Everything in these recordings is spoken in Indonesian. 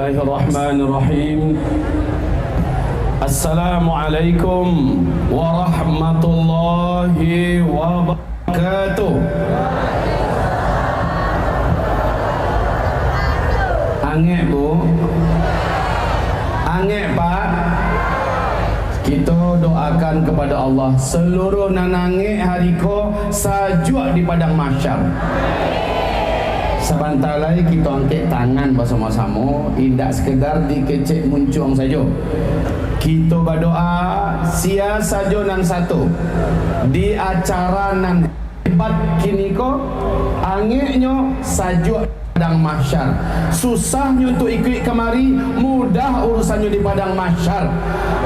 Bismillahirrahmanirrahim. Assalamualaikum warahmatullahi wabarakatuh. Angek bu, angek pak. Kita doakan kepada Allah seluruh nanangek hariko sajuk di padang mahsyar. Sebentar lagi kita angkat tangan bersama-sama, tidak sekedar dikecek muncung saja. Kita berdoa sia saja nan satu di acara nan hebat kini ko angeknya sajuk padang mahsyar. Susahnya untuk ikut kemari, mudah urusannya di padang mahsyar.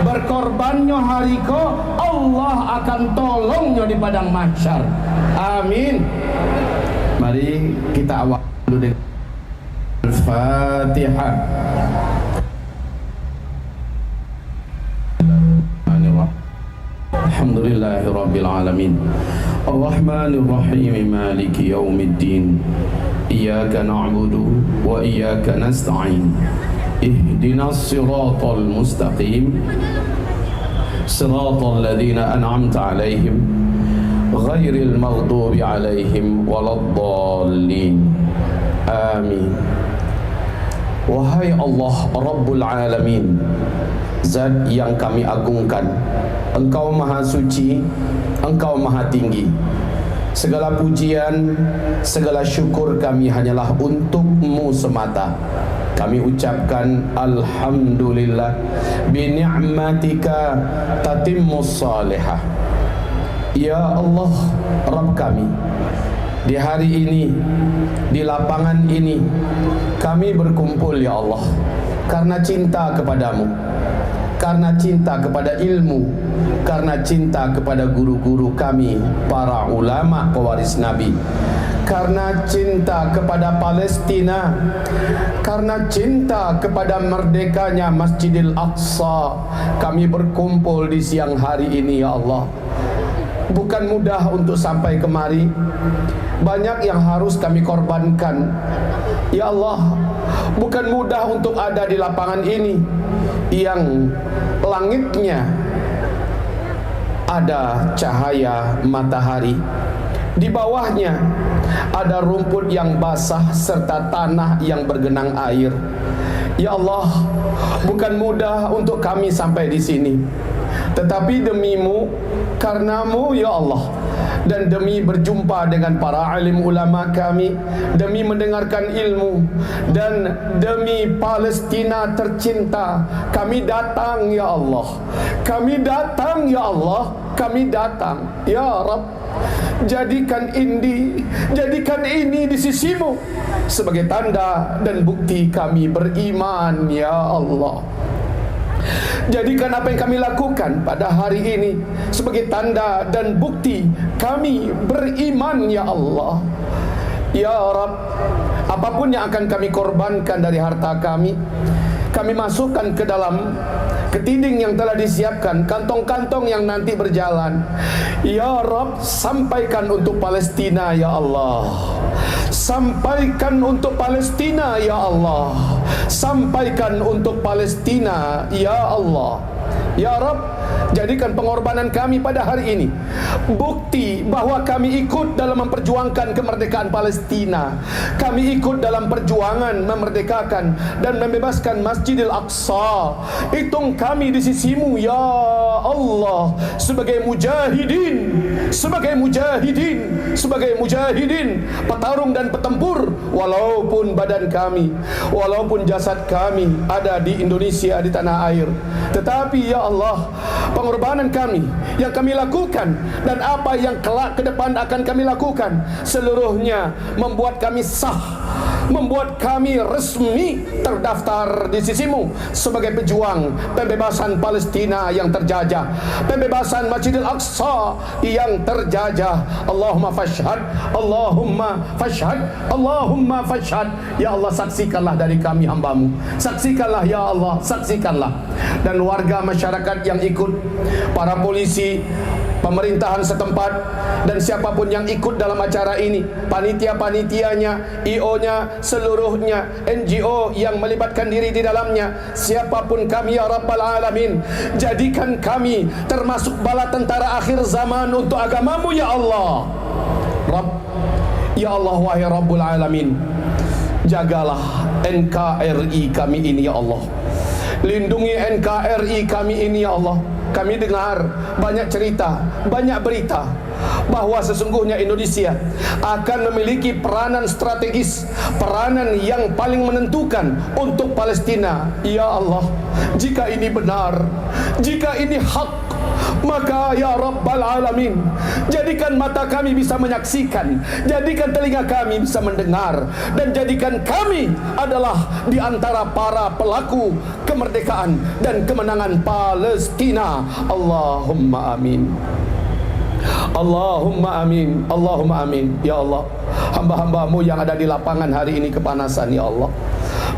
Berkorbannya hari ko Allah akan tolongnya di padang mahsyar. Amin. Mari kita awal dulu dengan Al-Fatihah. Alhamdulillahirabbil alamin. Ar-Rahmanir Rahim, Maliki yaumiddin. Iyyaka na'budu wa iyyaka nasta'in. Ihdinas siratal mustaqim. Siratal ladzina an'amta 'alaihim ghairil maghdubi 'alaihim waladdallin. Amin. Wahai Allah Rabbul Alamin, Zat yang kami agungkan, Engkau maha suci, Engkau maha tinggi. Segala pujian, segala syukur kami hanyalah untuk-Mu semata. Kami ucapkan Alhamdulillah, bi ni'matika tatimmus salihah. Ya Allah, Rabb kami, di hari ini, di lapangan ini, kami berkumpul ya Allah karena cinta kepadamu, karena cinta kepada ilmu, karena cinta kepada guru-guru kami, para ulama pewaris Nabi, karena cinta kepada Palestina, karena cinta kepada merdekanya Masjidil Aqsa, kami berkumpul di siang hari ini ya Allah. Bukan mudah untuk sampai kemari, banyak yang harus kami korbankan ya Allah. Bukan mudah untuk ada di lapangan ini yang langitnya ada cahaya matahari, di bawahnya ada rumput yang basah serta tanah yang bergenang air. Ya Allah, bukan mudah untuk kami sampai di sini, tetapi demi-Mu, karenamu ya Allah, dan demi berjumpa dengan para alim ulama kami, demi mendengarkan ilmu, dan demi Palestina tercinta, kami datang ya Allah. Kami datang ya Allah, kami datang ya Rabb. Jadikan ini di sisi-Mu sebagai tanda dan bukti kami beriman ya Allah. Jadikan apa yang kami lakukan pada hari ini sebagai tanda dan bukti kami beriman ya Allah. Ya Rabb, apapun yang akan kami korbankan dari harta kami, kami masukkan ke dalam ketinding yang telah disiapkan, kantong-kantong yang nanti berjalan. Ya Rabb, sampaikan untuk Palestina ya Allah. Sampaikan untuk Palestina ya Allah. Sampaikan untuk Palestina ya Allah. Ya Rabb, jadikan pengorbanan kami pada hari ini bukti bahwa kami ikut dalam memperjuangkan kemerdekaan Palestina. Kami ikut dalam perjuangan memerdekakan dan membebaskan Masjidil Aqsa. Hitung kami di sisi-Mu ya Allah sebagai mujahidin, sebagai mujahidin, sebagai mujahidin, petarung dan petempur. Walaupun badan kami, walaupun jasad kami ada di Indonesia, di tanah air, tetapi ya Allah, pengorbanan kami yang kami lakukan dan apa yang kelak ke depan akan kami lakukan, seluruhnya membuat kami sah, membuat kami resmi terdaftar di sisi-Mu sebagai pejuang pembebasan Palestina yang terjajah, pembebasan Masjidil Aqsa yang terjajah. Allahumma fashhad, Allahumma fashhad, Allahumma fashhad. Ya Allah, saksikanlah dari kami hamba-Mu, saksikanlah ya Allah, saksikanlah. Dan warga masyarakat yang ikut, para polisi, pemerintahan setempat, dan siapapun yang ikut dalam acara ini, panitia-panitianya, IO-nya, seluruhnya, NGO yang melibatkan diri di dalamnya, siapapun kami ya Rabbal Alamin, jadikan kami termasuk bala tentara akhir zaman untuk agamamu ya Allah. Rabb, ya Allah, wahai Rabbul Alamin, jagalah NKRI kami ini ya Allah. Lindungi NKRI kami ini ya Allah. Kami dengar banyak cerita, banyak berita bahawa sesungguhnya Indonesia akan memiliki peranan strategis, peranan yang paling menentukan untuk Palestina. Ya Allah, jika ini benar, jika ini hak, maka ya Rabbal Alamin, jadikan mata kami bisa menyaksikan, jadikan telinga kami bisa mendengar, dan jadikan kami adalah di antara para pelaku kemerdekaan dan kemenangan Palestina. Allahumma amin. Allahumma amin. Allahumma amin. Ya Allah, hamba-hambamu yang ada di lapangan hari ini kepanasan ya Allah.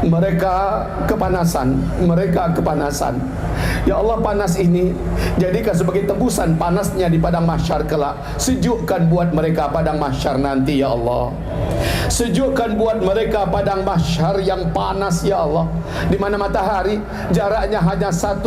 Mereka kepanasan, mereka kepanasan. Ya Allah, panas ini jadikan sebagai tebusan panasnya di padang mahsyar kelak. Sejukkan buat mereka padang mahsyar nanti ya Allah. Sejukkan buat mereka padang mahsyar yang panas ya Allah, di mana matahari jaraknya hanya 1,5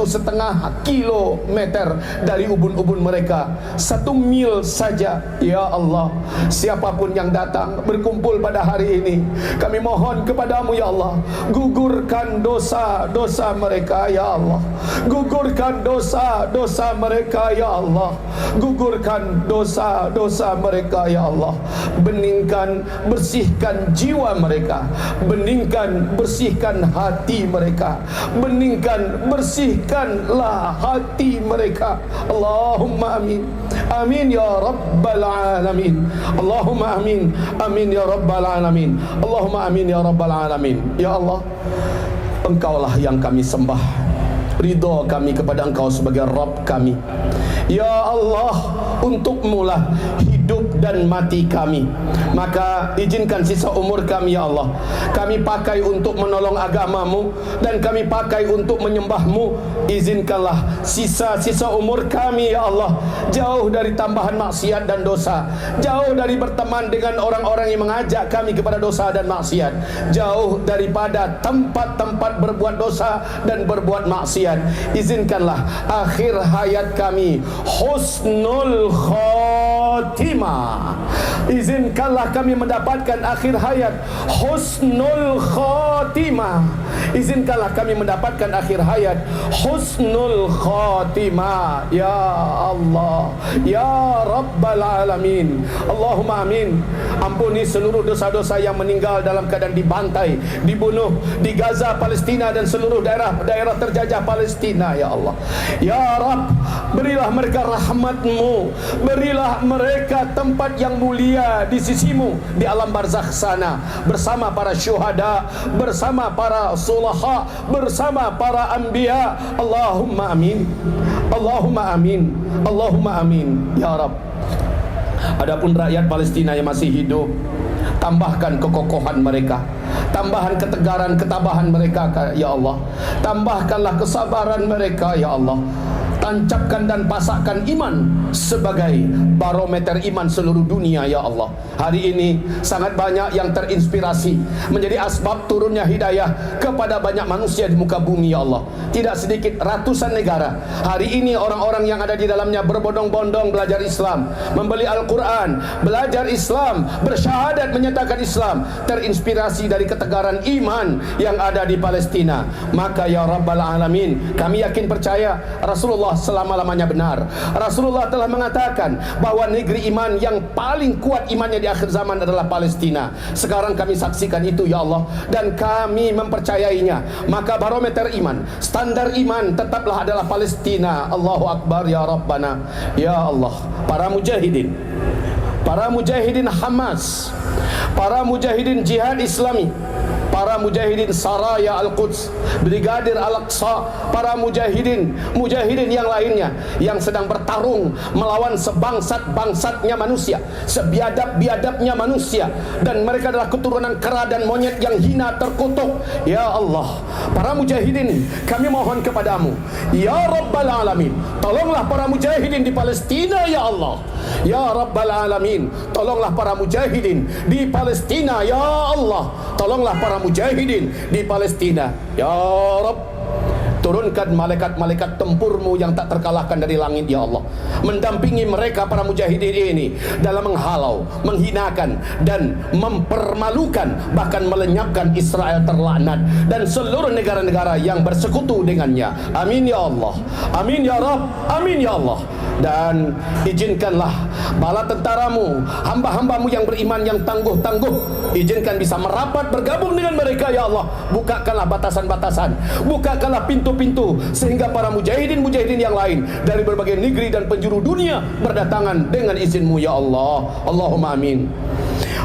kilometer dari ubun-ubun mereka, 1 mil saja. Ya Allah, siapapun yang datang berkumpul pada hari ini, kami mohon kepadamu ya Allah, gugurkan dosa-dosa mereka ya Allah. Gugurkan dosa-dosa mereka ya Allah. Gugurkan dosa-dosa mereka ya Allah. Beningkan, bersihkan jiwa mereka. Beningkan, bersihkan hati mereka. Beningkan, bersihkanlah hati mereka. Allahumma amin. Amin ya Rabbal Alamin. Allahumma amin. Amin ya Rabbal Alamin. Allahumma amin ya Rabbal Alamin. Ya Allah, Engkaulah yang kami sembah. Ridha kami kepada Engkau sebagai Rabb kami. Ya Allah, untukmu-lah hidup dan mati kami. Maka izinkan sisa umur kami ya Allah, kami pakai untuk menolong agamamu, dan kami pakai untuk menyembahmu. Izinkanlah sisa-sisa umur kami ya Allah jauh dari tambahan maksiat dan dosa, jauh dari berteman dengan orang-orang yang mengajak kami kepada dosa dan maksiat, jauh daripada tempat-tempat berbuat dosa dan berbuat maksiat. Izinkanlah akhir hayat kami husnul khatimah. Izinkanlah kami mendapatkan akhir hayat husnul khatimah. Izinkanlah kami mendapatkan akhir hayat husnul khatimah. Ya Allah, ya Rabbal Alamin. Allahumma amin. Ampuni seluruh dosa-dosa yang meninggal dalam keadaan dibantai, dibunuh di Gaza, Palestina, dan seluruh daerah terjajah Palestina ya Allah. Ya Rabb, berilah mereka rahmat-Mu, berilah mereka tempat yang mulia di sisi-Mu di alam barzakh sana, bersama para syuhada, bersama para sulaha, bersama para anbiya. Allahumma amin. Allahumma amin. Allahumma amin ya Rabb. Adapun rakyat Palestina yang masih hidup, tambahkan kekokohan mereka, tambahkan ketegaran, ketabahan mereka ya Allah. Tambahkanlah kesabaran mereka ya Allah. Tancapkan dan pasakkan iman sebagai barometer iman seluruh dunia ya Allah. Hari ini sangat banyak yang terinspirasi menjadi asbab turunnya hidayah kepada banyak manusia di muka bumi ya Allah. Tidak sedikit ratusan negara hari ini orang-orang yang ada di dalamnya berbondong-bondong belajar Islam, membeli Al-Quran, belajar Islam, bersyahadat menyatakan Islam, terinspirasi dari ketegaran iman yang ada di Palestina. Maka ya Rabbal Alamin, kami yakin percaya Rasulullah selama-lamanya benar. Rasulullah telah mengatakan bahawa negeri iman yang paling kuat imannya di akhir zaman adalah Palestina. Sekarang kami saksikan itu ya Allah, dan kami mempercayainya. Maka barometer iman, standar iman tetaplah adalah Palestina. Allahu Akbar ya Rabbana. Ya Allah, para mujahidin Hamas, para mujahidin jihad Islami, para mujahidin Saraya Al-Quds, Brigadir Al-Aqsa, para mujahidin yang lainnya yang sedang bertarung melawan sebangsat-bangsatnya manusia, sebiadab-biadabnya manusia, dan mereka adalah keturunan kera dan monyet yang hina terkutuk. Ya Allah, para mujahidin, kami mohon kepadamu, ya Rabbal Alamin, tolonglah para mujahidin di Palestina, ya Allah. Ya Rabbal Alamin, tolonglah para mujahidin di Palestina, ya Allah. Tolonglah para mujahidin di Palestina, ya Rabb. Turunkan malaikat-malaikat tempurmu yang tak terkalahkan dari langit, ya Allah, mendampingi mereka para mujahidin ini dalam menghalau, menghinakan dan mempermalukan, bahkan melenyapkan Israel terlaknat dan seluruh negara-negara yang bersekutu dengannya. Amin ya Allah, amin ya Rabb, amin ya Allah. Dan izinkanlah bala tentaramu, hamba-hambamu yang beriman, yang tangguh-tangguh, izinkan bisa merapat bergabung dengan mereka, ya Allah. Bukakanlah batasan-batasan, bukakanlah pintu-pintu, sehingga para mujahidin-mujahidin yang lain dari berbagai negeri dan penjuru dunia berdatangan dengan izinmu, ya Allah. Allahumma amin,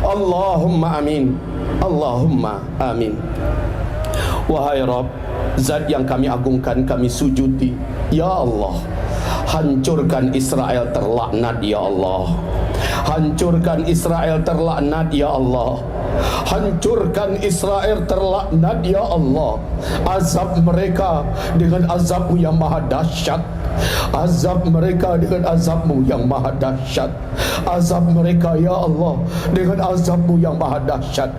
Allahumma amin, Allahumma amin. Wahai Rabb, Zat yang kami agungkan, kami sujudi, ya Allah, hancurkan Israel terlaknat, ya Allah. Hancurkan Israel terlaknat, ya Allah. Hancurkan Israel terlaknat, ya Allah. Azab mereka dengan azab-Mu yang maha dahsyat. Azab mereka dengan azab-Mu yang maha dahsyat. Azab mereka, ya Allah, dengan azab-Mu yang maha dahsyat.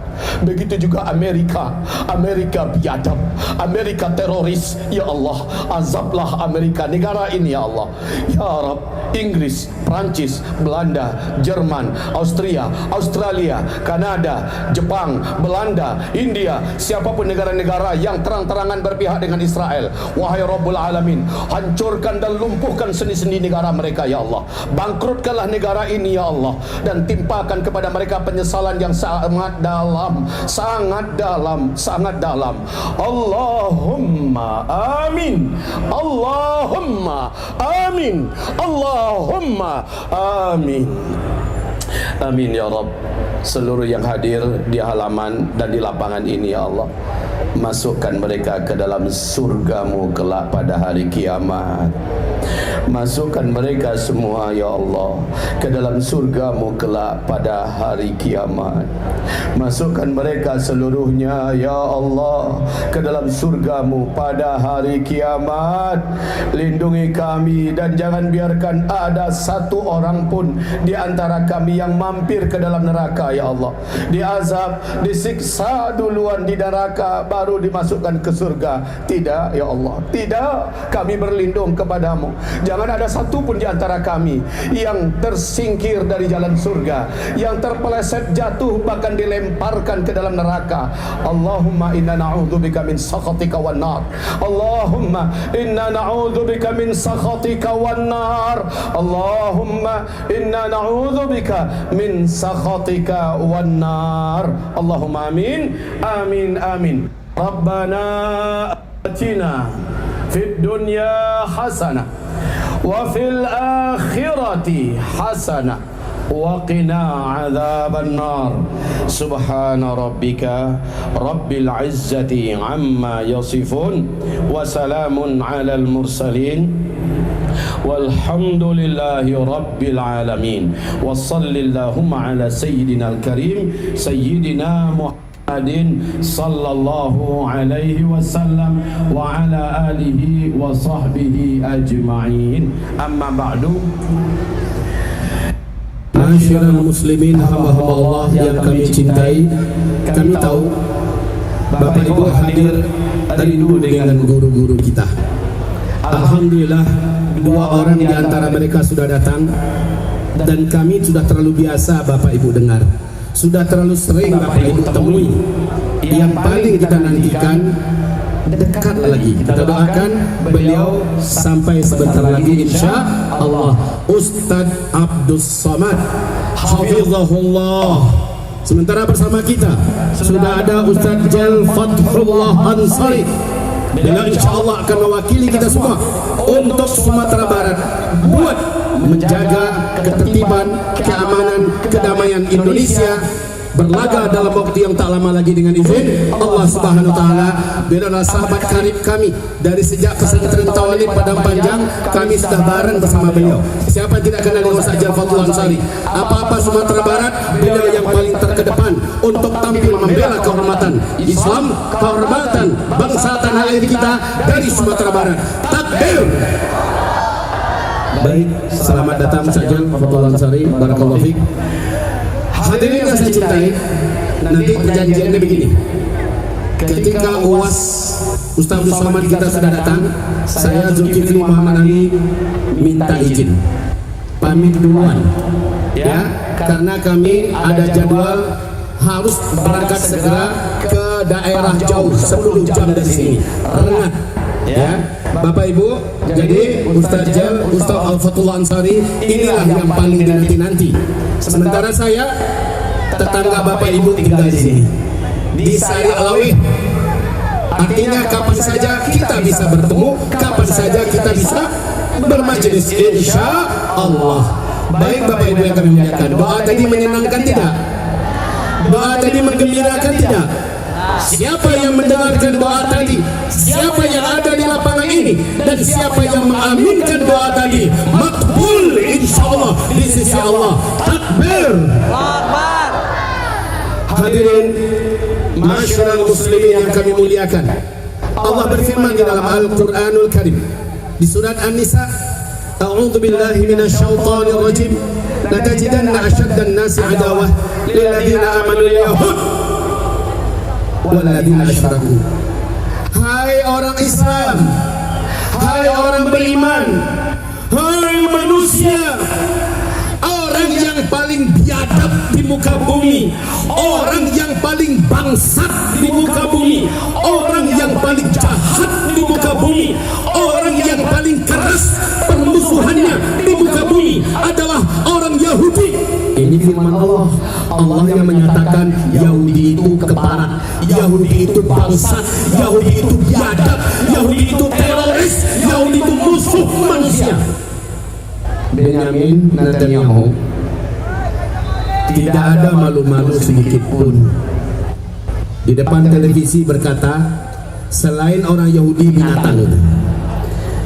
Begitu juga Amerika, Amerika biadab, Amerika teroris, ya Allah. Azablah Amerika, negara ini, ya Allah. Ya Rabb, Inggris, Prancis, Belanda, Jerman, Austria, Australia, Kanada, Jepang, Belanda, India, siapapun negara-negara yang terang-terangan berpihak dengan Israel, wahai Rabbul Alamin, hancurkan dan lumpuhkan sendi-sendi negara mereka, ya Allah. Bangkrutkanlah negara ini, ya Allah, dan timpakan kepada mereka penyesalan yang sangat dalam, sangat dalam, sangat dalam. Allahumma amin, Allahumma amin, Allahumma amin. Amin ya Rabb. Seluruh yang hadir di halaman dan di lapangan ini, ya Allah, masukkan mereka ke dalam surga-Mu kelak pada hari kiamat. Masukkan mereka semua, ya Allah, ke dalam surga-Mu kelak pada hari kiamat. Masukkan mereka seluruhnya, ya Allah, ke dalam surga-Mu pada hari kiamat. Lindungi kami dan jangan biarkan ada satu orang pun di antara kami yang mampir ke dalam neraka, ya Allah. Diazab, disiksa duluan di neraka, baru dimasukkan ke surga. Tidak, ya Allah, tidak. Kami berlindung kepadamu. Jangan ada satu pun di antara kami yang tersingkir dari jalan surga, yang terpeleset jatuh, bahkan dilemparkan ke dalam neraka. Allahumma inna na'udzubika min sakhatika wan nar. Allahumma inna na'udzubika min sakhatika wan nar. Allahumma inna na'udzubika min sakhatika wan nar. Allahumma amin, amin, amin. Rabbana atina fid dunya hasanah wa fil akhirati hasanah wa qina adzaban nar. Subhana rabbika rabbil izzati amma yasifun wa salamun alal mursalin walhamdulillahi rabbil alamin. Wa sallallahumma ala sayyidina al-karim sayyidina Muhammadin sallallahu alaihi wasallam wa ala alihi wa sahbihi ajma'in. Amma ba'du. Masyiral muslimin, hamba-hamba Allah yang kami cintai, kami tahu Bapak Ibu hadir dari dulu dengan guru-guru kita. Alhamdulillah, dua orang di antara mereka sudah datang, dan kami sudah terlalu biasa Bapak Ibu dengar, sudah terlalu sering Bapak Ibu temui. Yang paling kita nantikan dekat lagi, kita doakan beliau sampai sebentar lagi insya Allah, Ustadz Abdus Somad hafizahullah. Sementara bersama kita sudah ada Ustadz Jal Fathullah Ansari. Beliau insya Allah akan mewakili kita semua untuk Sumatera Barat buat menjaga ketertiban, keamanan, kedamaian Indonesia berlaga dalam waktu yang tak lama lagi dengan izin Allah Subhanahu wa taala. Beliau adalah sahabat karib kami dari sejak pesantren Tawalib Padang Panjang, kami sudah bareng bersama beliau. Siapa tidak kenal dengan Ustaz Jalfatul Ansari? Apa-apa Sumatera Barat, beliau yang paling terkedepan untuk tampil membela kehormatan Islam, kehormatan bangsa tanah air kita dari Sumatera Barat. Takbir. Baik, selamat datang Ustaz Jalfatul Ansari. Barakallahu fiik. Hadirin yang saya cintai, nanti perjanjiannya begini. Ketika UAS Ustaz Abdul Somad kita sudah datang, saya Zulkifli Muhammad Ali minta izin pamit duluan ya, karena kami ada jadwal harus berangkat segera ke daerah jauh 10 jam dari sini, Rengat ya Bapak Ibu. Jadi Ustaz Jal, Ustaz Al-Fatullah Ansari inilah yang paling dinanti-nanti. Sementara saya tetangga Bapak Ibu tinggal di sini di Sari Alawi. Artinya kapan saja kita bisa bertemu, kapan saja kita bisa bermajelis insya Allah. Baik Bapak Ibu yang kami muliakan, doa tadi menyenangkan tidak? Doa tadi menggembirakan tidak? Siapa yang mendengarkan doa tadi? Siapa yang ada di lapangan ini? Dan siapa yang mengaminkan doa tadi? Makbul insyaallah di sisi Allah. Takbir. Akbar. Hadirin masyarakat muslimin yang kami muliakan, Allah berfirman di dalam Al-Quranul Karim di surat An-Nisa, A'udzu billahi minasyaitonir rajim, latajidanna asyaddan nasi adawah lil ladzina amanu al-yahud walladzina asyraku. Hai orang Islam, hai orang beriman, hai manusia, orang yang paling biadab di muka bumi, orang yang paling bangsat di muka bumi, orang yang paling jahat di muka bumi, orang yang paling keras permusuhannya di muka bumi adalah orang Yahudi. Ini firman Allah. Allah yang menyatakan Yahudi itu keparat, Yahudi itu bangsat, Yahudi itu biadab, Yahudi itu teroris, Yahudi itu musuh manusia. Benyamin Netanyahu tidak ada malu-malu sedikit pun di depan televisi berkata, selain orang Yahudi binatang,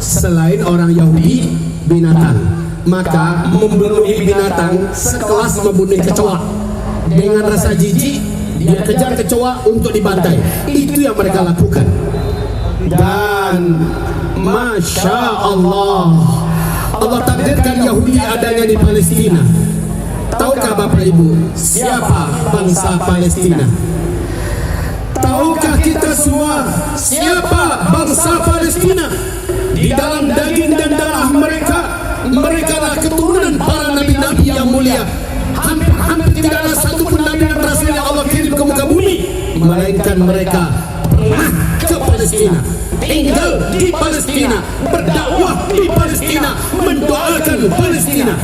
selain orang Yahudi binatang, maka membunuh binatang sekelas membunuh kecoa. Dengan rasa jijik dia kejar kecoa untuk dibantai. Itu yang mereka lakukan. Dan Masya Allah, Allah takdirkan Yahudi adanya di Palestina. Tahukah Bapak Ibu siapa bangsa Palestina? Tahukah kita semua siapa bangsa Palestina? Di dalam daging dan darah mereka, mereka lah keturunan para nabi-nabi yang mulia. Hampir tidak ada satu pun nabi dan rasul yang Allah kirim ke muka bumi, melainkan mereka pernah ke Palestina, tinggal di Palestina, berdakwah di Palestina, mendoakan Palestina.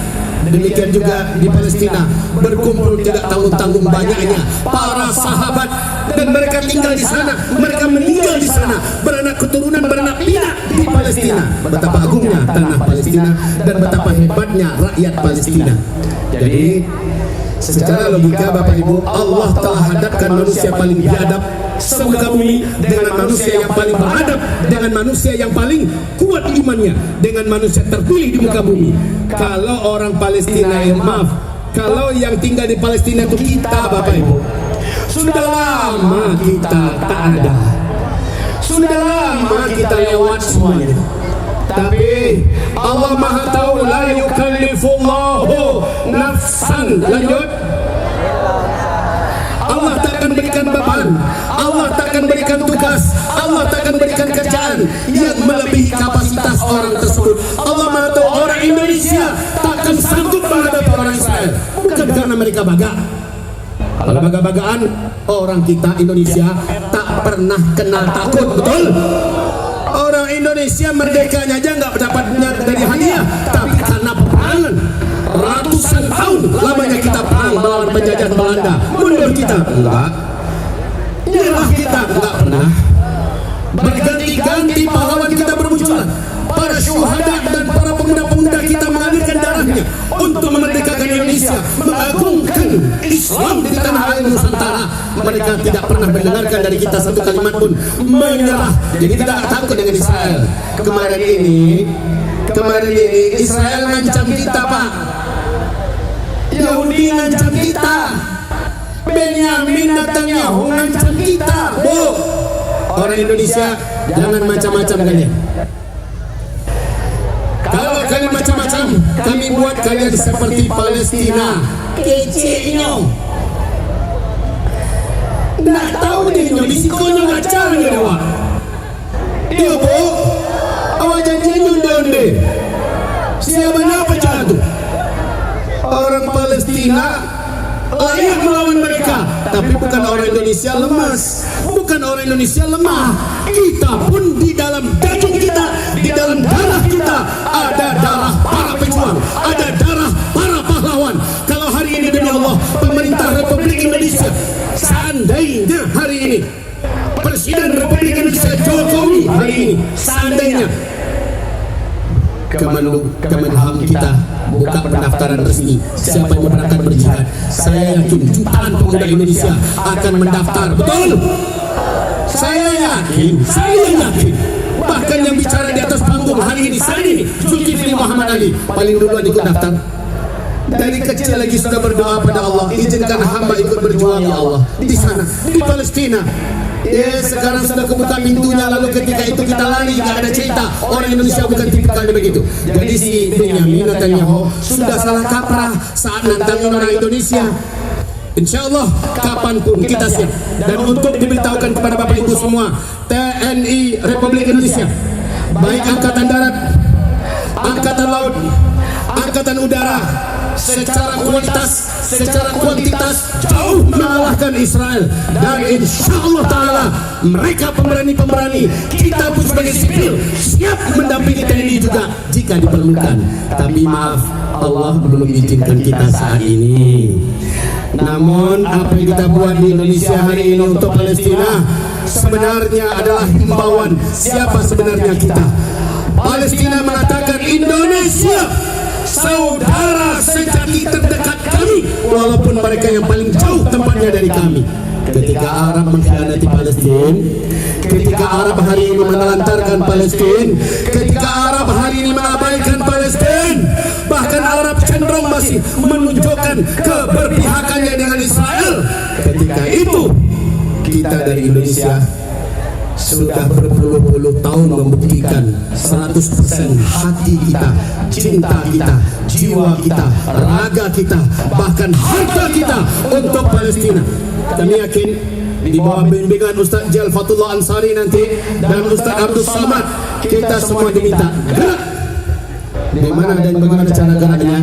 Demikian juga di Palestina berkumpul tidak tanggung-tanggung banyaknya para sahabat, dan mereka tinggal di sana, mereka meninggal di sana, beranak keturunan, beranak pinak di Palestina. Betapa agungnya tanah Palestina dan betapa hebatnya rakyat Palestina. Jadi secara logika Bapak Ibu, Allah telah hadapkan manusia paling biadab semuka bumi dengan manusia yang paling beradab, dengan manusia yang paling kuat imannya, dengan manusia terpilih di muka bumi. Kalau orang Palestina, maaf, kalau yang tinggal di Palestina itu kita Bapak Ibu, sudah lama kita tak ada, sudah lama kita lewat semuanya. Tapi Allah Maha tahu, la yukallifullahu nafsan, lanjut, Allah takkan berikan beban, Allah takkan berikan tugas, Allah takkan berikan kerjaan yang melebihi kapasitas orang tersebut. Allah Maha tahu orang Indonesia takkan sanggup menghadapi orang Israel, bukan karena mereka baga. Kalau baga-bagaan, orang kita Indonesia tak pernah kenal takut, betul? Orang Indonesia merdekanya aja nggak dapatnya dari hadiah, tapi karena peperangan ratusan tahun lamanya kita perang melawan penjajah Belanda. Mundur kita enggak, nyerah kita enggak pernah. Berganti-ganti pahlawan kita bermunculan, para syuhada dan para pemuda-pemuda kita mengalirkan darahnya untuk memerdekakan Indonesia, mengagungkan Islam di tanah air Nusantara. Mereka tidak pernah mendengarkan dari kita satu kalimat pun menyerah. Jadi tidak takut dengan Israel. Kemarin ini Israel ngancam kita, Pak. Yahudi ngancam kita. Benyamin Netanyahu ngancam kita. Bu, orang Indonesia jangan macam-macam kalian. Kalau kalian macam-macam, kami buat kalian seperti Palestina. Kecilnya. Nggak tahu dia nyobi sikonya ngacar nggak dewa. Iya bu, awak janjinya onde. Siapa apa jatuh? Orang Palestina layak melawan mereka, tapi bukan orang Indonesia lemas, bukan orang Indonesia lemah. Kita pun di dalam daging kita, di dalam darah kita ada darah para pejuang, ada darah para pahlawan. Kalau hari ini demi Allah pemerintah Republik Indonesia, seandainya hari ini Presiden Republik Indonesia Jokowi hari ini seandainya Kemenham kita buka pendaftaran resmi siapa yang berangkat berjihad, saya yakin jutaan pemuda Indonesia akan mendaftar. Betul? Saya yakin. Bahkan yang bicara di atas panggung hari ini, saya ini Zulkifli Muhammad Ali paling duluan ikut daftar. Dari kecil lagi sudah berdoa pada Allah, izinkan hamba ikut berjuang ya Allah di sana di Palestina. Sekarang sudah kebuka pintunya, lalu ketika itu kita lari, gak ada cerita. Orang Indonesia bukan tipikalnya begitu. Jadi si Benyamin Netanyahu sudah salah kaprah saat nantangin orang Indonesia. Insya Allah kapanpun kita siap. Dan untuk diberitahukan kepada Bapak Ibu semua, TNI Republik Indonesia, baik Angkatan Darat, Angkatan Laut, Angkatan Udara, secara kualitas, secara kuantitas jauh mengalahkan Israel. Dan insya Allah Ta'ala mereka pemberani-pemberani, kita pun sebagai sipil siap mendampingi TNI juga jika diperlukan. Tapi maaf, Allah belum izinkan kita saat ini. Namun apa yang kita buat di Indonesia hari ini untuk Palestina sebenarnya adalah himbauan. Siapa sebenarnya kita? Palestina mengatakan Indonesia saudara sejati terdekat kami, walaupun mereka yang paling jauh tempatnya dari kami. Ketika Arab mengkhianati Palestina, ketika Arab hari ini menelantarkan Palestina, ketika Arab hari ini mengabaikan Palestina, bahkan Arab cenderung masih menunjukkan keberpihakannya dengan Israel. Ketika itu kita dari Indonesia sudah berpuluh-puluh tahun membuktikan 100% hati kita, cinta kita, jiwa kita, raga kita, bahkan harta kita untuk Palestina. Kami yakin di bawah bimbingan Ustaz Jal Fatullah Ansari nanti dan Ustaz Abdul Samad, kita semua diminta gerak. Di mana dan bagaimana cara geraknya?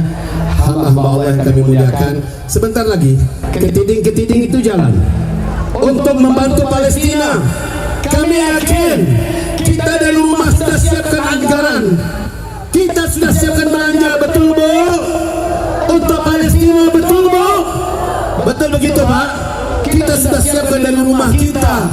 Hamba-hamba Allah yang kami muliakan, sebentar lagi ketiding-ketiding itu jalan untuk membantu Palestina. Kami yakin kita dari rumah sudah siapkan anggaran, kita sudah siapkan belanja, betul bu? Untuk Palestina, betul bu? Betul begitu Pak? Kita sudah siapkan dari rumah kita.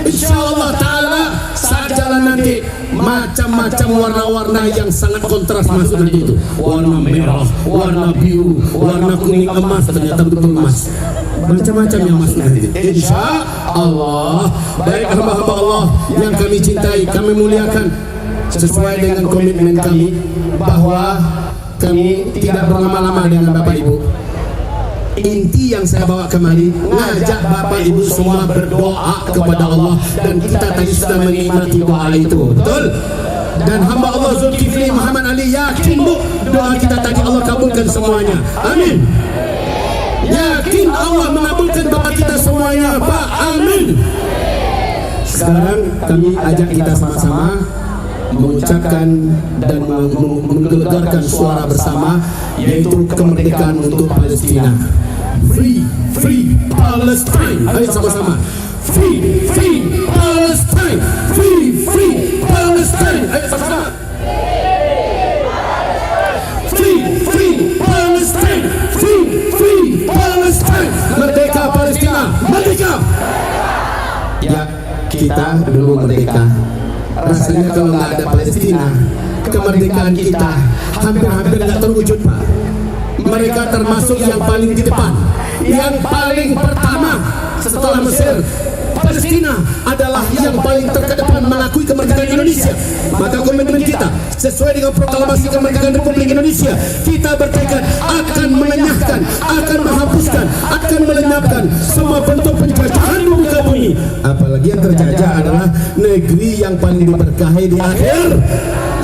Insya Allah Ta'ala saat jalan nanti macam-macam warna-warna yang sangat kontras masuk nanti itu. Warna merah, warna biru, warna kuning emas, ternyata betul emas. Macam-macam yang masuk nanti. Insya Allah. Baik hamba-hamba Allah yang kami cintai, kami muliakan, sesuai dengan komitmen kami bahwa kami tidak berlama-lama dengan Bapak Ibu. Inti yang saya bawa kemari, ngajak Bapak Ibu semua berdoa kepada Allah, dan kita tadi sudah menikmati doa itu, betul? Dan hamba Allah Zulkifli Muhammad Ali yakin bu, doa kita tadi Allah kabulkan semuanya, amin. Yakin Allah mengabulkan doa kita semuanya Pak, amin. Sekarang kami ajak kita sama-sama mengucapkan dan menggelegarkan suara bersama, yaitu kemerdekaan untuk Palestina. Free, free Palestine. Ayo sama-sama. Free, free Palestine. Free, free Palestine. Ayo sama-sama. Free, free Palestine. Free, free Palestine. Merdeka Palestina. Merdeka. Ya, kita dulu merdeka. Rasanya kalau nggak ada Palestina, kemerdekaan kita hampir-hampir nggak terwujud Pak. mereka termasuk yang paling di depan, yang paling pertama setelah Mesir. Palestina adalah yang paling terdepan mengakui kemerdekaan Indonesia. Maka komitmen kita sesuai dengan proklamasi kemerdekaan Republik Indonesia, kita bertekad akan menyahkan, akan menghapuskan, akan melenyapkan semua bentuk penjajahan di muka bumi. Apalagi yang terjajah adalah negeri yang paling diberkahi di akhir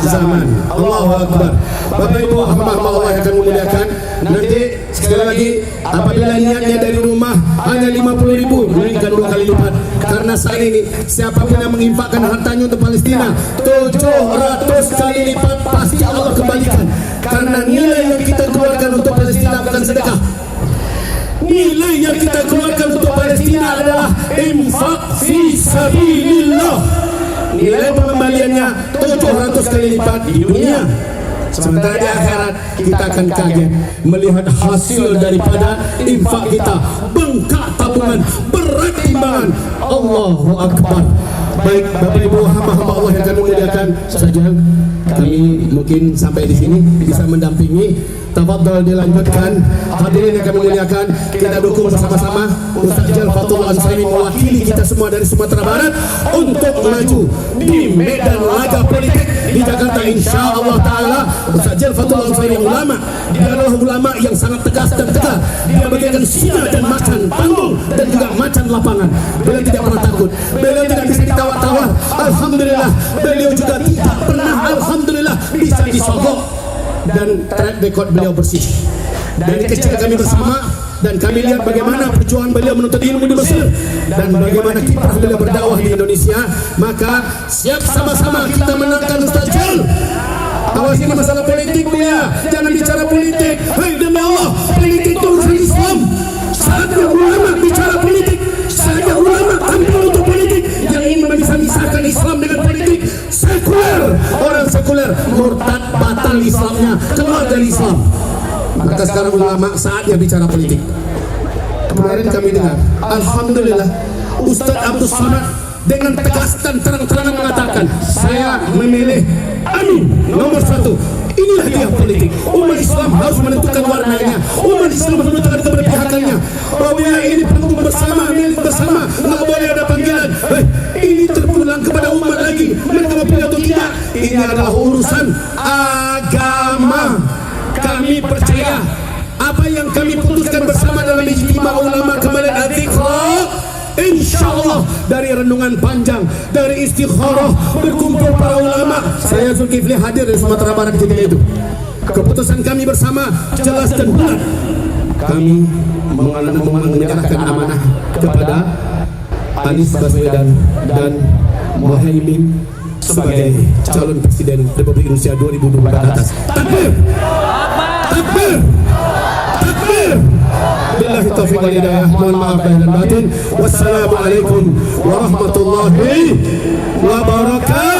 zaman. Allahu Akbar. Bapak Ibu hamba-hamba Allah yang akan memuliakan, nanti sekali lagi apabila niatnya dari rumah hanya 50.000, berikan 2 kali lipat. Karena saat ini siapapun yang menginfakkan hartanya untuk Palestina 700 kali lipat pasti Allah kembalikan. Karena nilai yang kita keluarkan untuk Palestina bukan sedekah. Nilai yang kita keluarkan untuk Palestina adalah infak fi sabilillah. Nilai pengembaliannya 700 kali lipat di dunia. Sementara di akhirat kita akan kaget melihat hasil daripada infak kita, bengkak tabungan, berat timbangan. Allahu Akbar. Baik Bapak Ibu hamba-hamba Allah yang akan memuliakan, saja kami mungkin sampai di sini bisa mendampingi. Tafadhol dilanjutkan. Hadirin yang kami muliakan, kita dukung bersama-sama Ustaz Jal Fatul Ansari mewakili kita semua dari Sumatera Barat untuk maju di medan laga politik di Jakarta insyaallah taala. Ustaz Jal Fatul Ansari ulama, dia adalah ulama yang sangat tegas dan tegar. Dia bagaikan singa dan macan panggung dan juga macan lapangan. Beliau tidak pernah takut, beliau tidak bisa ditawar-tawar. Alhamdulillah, beliau juga tidak pernah alhamdulillah bisa disogok. Dan track record beliau bersih. Dari kecil kami bersama dan kami lihat bagaimana perjuangan beliau menuntut ilmu di Mesir dan bagaimana kiprah beliau berdakwah di Indonesia. Maka siap sama-sama kita menangkan Ustaz Jal. Awas ini masalah politik ya, jangan bicara politik. Hei demi Allah, politik itu urusan Islam. Saatnya ulama bicara politik, saatnya ulama tampil untuk politik. Yang ingin memisah-misahkan Islam dengan politik sekuler, orang sekuler murtad, batal Islamnya, keluar dari Islam. Maka sekarang ulama saatnya bicara politik. Kemarin kami dengar, alhamdulillah Ustaz Abdul Somad dengan tegas dan terang-terangan mengatakan, saya memilih Amin nomor 1. Inilah dia politik. Umat Islam harus menentukan warnanya. Umat Islam harus menentukan keberpihakannya. Bahwa ini pendukung bersama, milik bersama. Nggak boleh ada panggilan. Ini terpulang kepada umat lagi. Mereka mau pilih atau tidak. Ini adalah urusan agama. Kami percaya apa yang kami putuskan bersama dalam ijtima ulama kemarin Al-Iqra. Insyaallah dari renungan panjang, dari istikharah, berkumpul para ulama. Saya Zulkifli hadir dari Sumatera Barat ketika itu. Keputusan kami bersama jelas dan bulat. Kami menyerahkan amanah kepada Anies Baswedan dan Muhaimin sebagai calon presiden Republik Indonesia 2024 ke atas. Takbir! Takbir! Takbir! Billahi taufiq wal hidayah. Mohon maaf lahir dan batin. Wassalamualaikum warahmatullahi wabarakatuh.